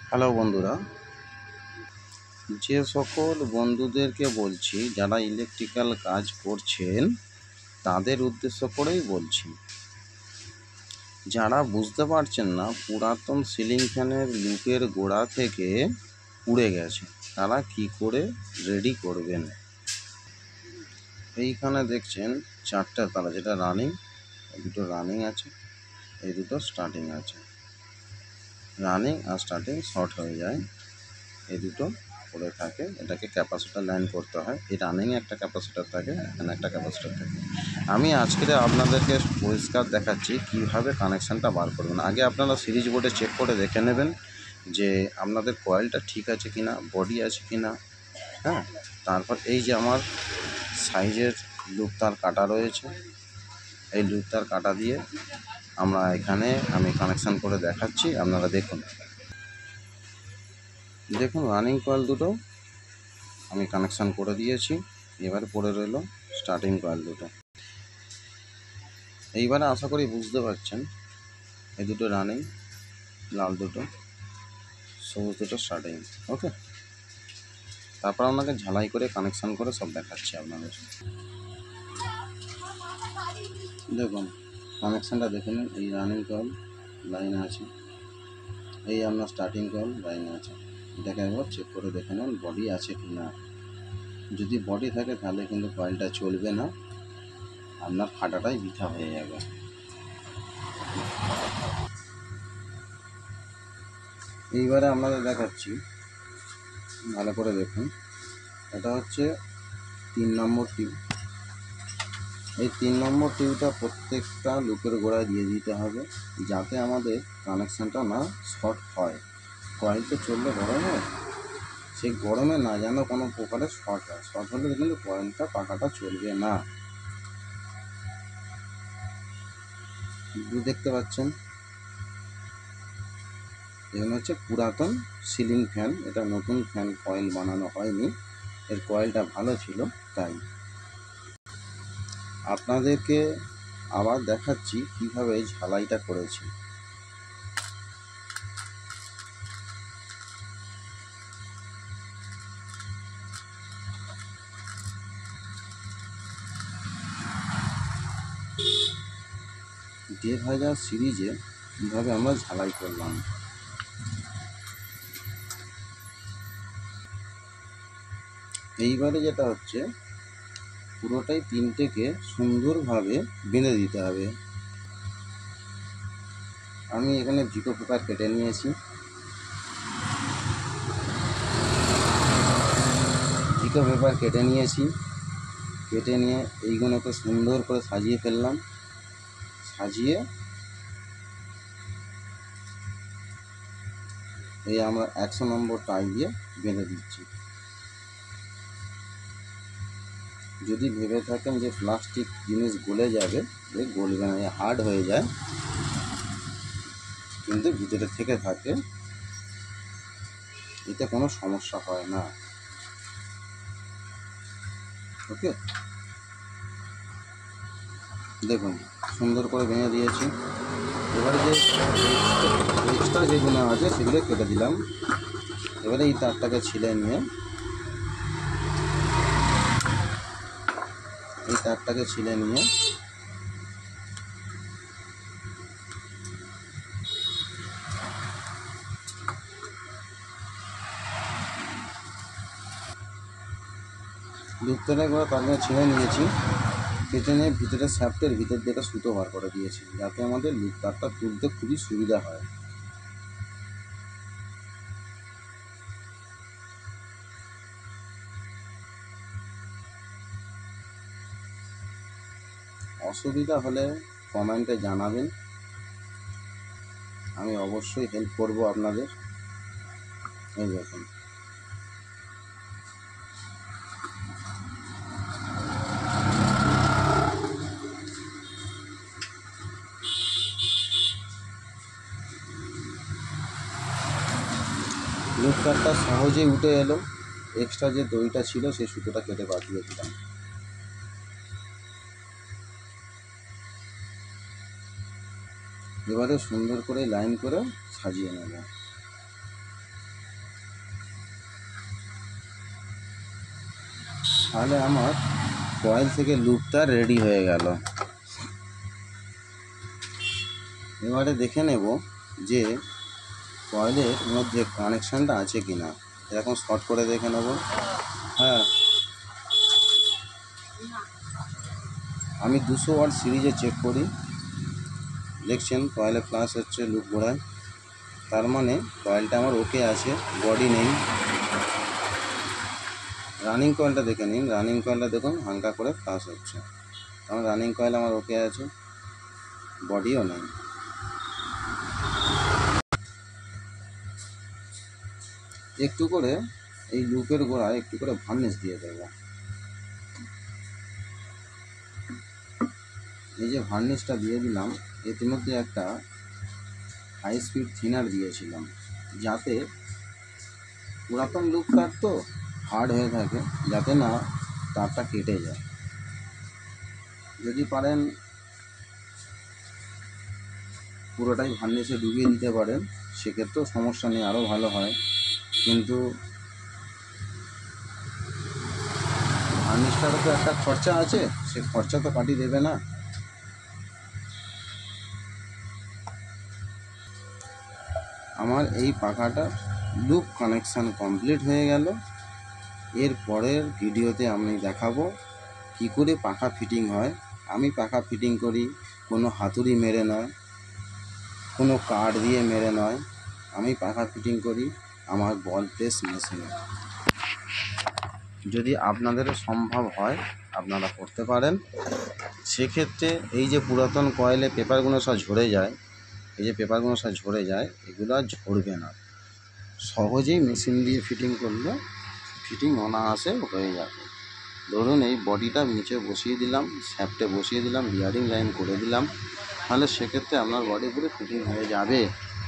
Hello বন্ধুরা, যে সকল বন্ধুদেরকে বলছি যারা ইলেকট্রিক্যাল কাজ করছেন তাদের উদ্দেশ্য করেই বলছি। যারা বুঝতে পারছেন না পুরাতন সিলিং ফ্যানের লুপের গোড়া থেকে উড়ে গেছে, তারা কি করে রেডি করবেন। এইখানে দেখছেন চারটে তালা, যেটা রানিং, দুটো রানিং আছে, এই দুটো স্টার্টিং আছে। রানিং আর স্টার্টিং শর্ট হয়ে যায়, এই দুটো পড়ে থাকে, এটাকে ক্যাপাসিটার লাইন করতে হয়। এই রানিংয়ে একটা ক্যাপাসিটার থাকে, এখানে একটা ক্যাপাসিটার থাকে। আমি আজকে আপনাদেরকে পরিষ্কার দেখাচ্ছি কিভাবে কানেকশানটা বার করবেন। আগে আপনারা সিরিজ বোর্ডে চেক করে দেখে নেবেন যে আপনাদের কয়েলটা ঠিক আছে কি না, বডি আছে কি না। হ্যাঁ, তারপর এই যে আমার সাইজের লুপ তার কাটা রয়েছে, এই লুপ তার কাটা দিয়ে আমি কানেকশান করে দেখাচ্ছি, আপনারা দেখুন। দেখুন রানিং কয়েল দুটো আমি কানেকশান করে দিয়েছি। এবারে পড়ে রইল স্টার্টিং কয়েল দুটো। এইবারে আশা করি বুঝতে পারছেন, এই দুটো রানিং, লাল দুটো, সবুজ দুটো স্টার্টিং। ওকে, তারপর আপনাকে ঝালাই করে কানেকশান করে সব দেখাচ্ছি আপনাদের। দেখুন কানেকশানটা দেখে নিন। এই রানিং কয়েল লাইনে আছে, এই আপনার স্টার্টিং কয়েল লাইনে আছে। এটাকে একবার চেক করে দেখে নেন বডি আছে কি না। যদি বডি থাকে তাহলে কিন্তু কয়েলটা চলবে না, আপনার খাটাটাই বৃথা হয়ে যাবে। এইবারে আপনাদের দেখাচ্ছি, ভালো করে দেখুন। এটা হচ্ছে 3 নম্বর টিউব। এই 3 নম্বর টিউবটা প্রত্যেকটা লুপের গোড়ায় দিয়ে দিতে হবে, যাতে আমাদের কানেকশানটা না শর্ট হয়। কয়েল তো চললে গরমে, সেই গরমে না যেন কোনো প্রকারে শর্ট হয়। শর্ট হলে কিন্তু কয়েলটা পাখাটা চলবে না। দেখতে পাচ্ছেন এখানে হচ্ছে পুরাতন সিলিং ফ্যান, এটা নতুন ফ্যান কয়েল বানানো হয়নি, এর কয়েলটা ভালো ছিল তাই। আপনাদেরকে আবার দেখাচ্ছি কিভাবে ঝালাইটা করেছি। দেড় হাজার সিরিজে কীভাবে আমরা ঝালাই করলাম। এইবারে যেটা হচ্ছে, পুরোটাই তিনটেকে সুন্দরভাবে বেঁধে দিতে হবে। আমি এখানে ভিটো পেপার কেটে নিয়েছি, কেটে নিয়ে এইগুলোকে সুন্দর করে সাজিয়ে ফেললাম। সাজিয়ে এই আমরা 100 নম্বর টাই দিয়ে বেঁধে দিচ্ছি। যদি ভেবে থাকেন যে প্লাস্টিক জিনিস গলে যাবে, গলবে না, হার্ড হয়ে যায়, কিন্তু ভিতরে থেকে থাকে, এতে কোনো সমস্যা হয় না। ওকে, দেখুন সুন্দর করে বেঁধে দিয়েছি। এবারে যে এক্সট্রা যেগুলো আছে সেগুলো কেটে দিলাম। এবারে এই তারটাকে ছিলে নিয়ে লুপটাকে করে তারপরে ছিঁড়ে নিয়েছি। কেটে নিয়ে ভিতরে শ্যাফটের ভিতর দিকে সুতো বার করে দিয়েছি, যাতে আমাদের লুপ তারটা তুলতে খুবই সুবিধা হয়। অসুবিধা হলে কমেন্টে জানাবেন, আমি অবশ্যই হেল্প করব আপনাদের। এই দেখুন, লুপ তারটা সহজেই উঠে এলো। এক্সট্রা যে দড়িটা ছিল সেই সুতোটা কেটে বাদ দিয়ে দিলাম। এবারে সুন্দর করে লাইন করে সাজিয়ে নেব। তাহলে আমার কয়েল থেকে লুপটা রেডি হয়ে গেল। এবারে দেখে নেব যে কয়েলের মধ্যে কানেকশানটা আছে কি না। এরকম শর্ট করে দেখে নেব। হ্যাঁ, আমি 200 ওয়াট সিরিজে চেক করি, দেখছেন কয়েলে ফ্লাশ হচ্ছে, লুপ ঘোরায়, তার মানে কয়েলটা আমার ওকে আছে, বডি নেই। রানিং কয়েলটা দেখে নিন, রানিং কয়েলটা দেখুন হালকা করে ফ্লাশ হচ্ছে, কারণ রানিং কয়েল আমার ওকে আছে, বডিও নেই। একটু করে এই লুপের গোড়ায় একটু করে ভার্নিশ দিয়ে দেবো। এই যে ভার্নিশটা দিয়ে দিলাম, ইতিমধ্যে একটা হাই স্পিড থিনার দিয়েছিলাম, যাতে পুরাতন লুপ তার তো হার্ড হয়ে থাকে, যাতে না তারটা কেটে যায়। যদি পারেন পুরোটাই ভার্নিশে ডুবিয়ে দিতে পারেন, সেক্ষেত্রেও সমস্যা নেই, আরও ভালো হয়। কিন্তু ভার্নিশটারও তো একটা খরচা আছে, সে খরচা তো কাটিয়ে দেবে না। আমার এই পাখাটা লুপ কানেকশান কমপ্লিট হয়ে গেল। এর পরের ভিডিওতে আমি দেখাবো কী করে পাখা ফিটিং হয়। আমি পাখা ফিটিং করি কোনো হাতুড়ি মেরে নয়, কোনো কাঠ দিয়ে মেরে নয়, আমি পাখা ফিটিং করি আমার বল প্রেস মেশিনে। যদি আপনাদেরও সম্ভব হয় আপনারা করতে পারেন। সেক্ষেত্রে এই যে পুরাতন কয়েলে পেপারগুলো সব ঝরে যায়, এই যে পেপারগুলো সব ঝরে যায়, এগুলো আর ঝরবে না। সহজেই মেশিন দিয়ে ফিটিং করলে ফিটিং অনায়াসে হয়ে যাবে। ধরুন এই বডিটা নিচে বসিয়ে দিলাম, শ্যাফটে বসিয়ে দিলাম, বিয়ারিং লাইন করে দিলাম, তাহলে সেক্ষেত্রে আপনার বডি পুরো ফিটিং হয়ে যাবে,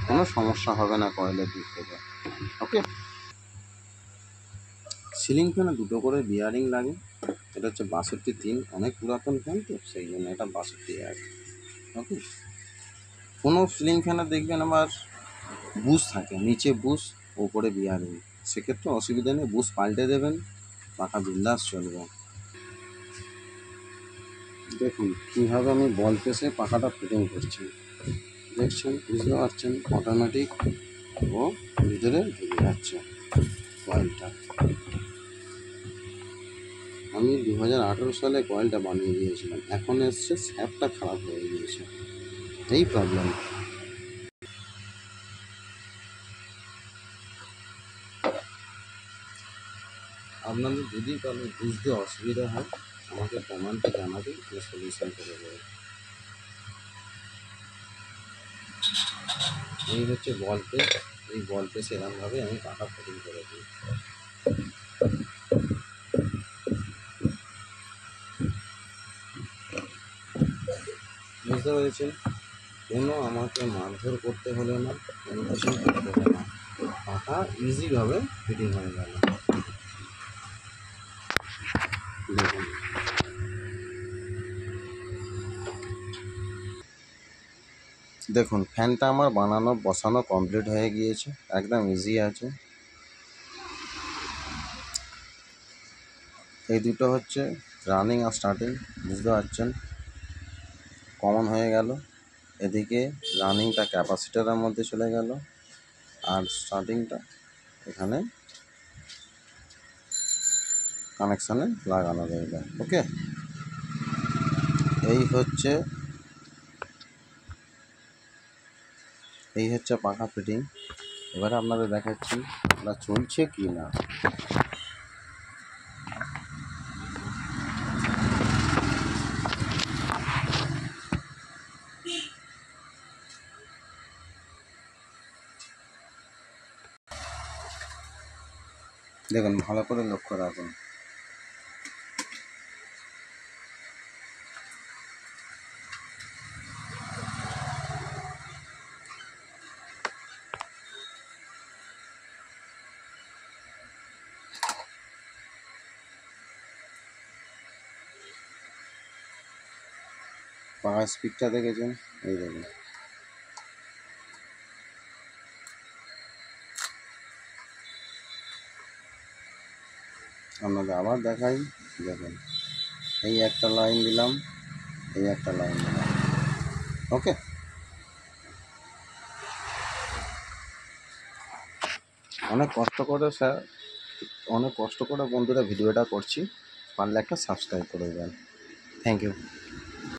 কোনো সমস্যা হবে না কয়েলের দিক থেকে। ওকে, সিলিং ফ্যানে দুটো করে বিয়ারিং লাগে, এটা হচ্ছে 62-3, অনেক পুরাতন ফ্যান তো সেই জন্য এটা 62 আছে। ওকে, কোনো সিলিং ফ্যানে দেখবেন আবার বুশ থাকে, নিচে বুশ ওপরে বিয়ারিং, সেক্ষেত্রে অসুবিধা নেই, বুশ পাল্টে দেবেন, পাখা বিন্দাস চলবে। দেখুন কীভাবে আমি বল পেসে পাখাটা ফিটিং করছি, দেখছেন, বুঝতে পারছেন, অটোমেটিক ও ভিতরে ঢুকে যাচ্ছে কয়েলটা। আমি 2018 সালে কয়েলটা বানিয়ে দিয়েছিলাম, এখন এসছে শ্যাফটটা খারাপ হয়ে গিয়েছে, এই প্রবলেম। আপনাদের যদি কারো বুঝতে অসুবিধা হয় আমাকে কমেন্টে জানাবেন, আমি সলিউশন করে দেবো। এই হচ্ছে বল পেস, এই বল পেস এরকমভাবে আমি পাখা ফিটিং করে দিই। বুঝতে পেরেছেন, কোনো আমাকে মারধর করতে হলো না, কোনো কিছু করতে হলো না, পাখা ইজিভাবে ফিটিং হয়ে গেল। দেখুন দেখুন ফ্যানটা আমার বানানো বসানো কমপ্লিট হয়ে গিয়েছে, একদম ইজি আছে। এই দুটো হচ্ছে রানিং আর স্টার্টিং, বুঝতে পারছেন, কমন হয়ে গেল। এদিকে রানিংটা ক্যাপাসিটারের মধ্যে চলে গেল, আর স্টার্টিংটা এখানে কানেকশানে লাগানো রইল। ওকে, এই হচ্ছে পাখা ফিটিং। এবারে আপনাদের দেখাচ্ছি এটা চলছে কি না। দেখুন ভালো করে লক্ষ্য রাখুন, পাখার স্পিডটা দেখেছেন, এই দেখুন। আপনাদের আবার দেখাই, দেখুন এই একটা লাইন দিলাম, এই একটা লাইন দিলাম। ওকে, অনেক কষ্ট করে স্যার, অনেক কষ্ট করে বন্ধুরা ভিডিওটা করছি, পারলে একটা সাবস্ক্রাইব করে দেবেন। Thank you.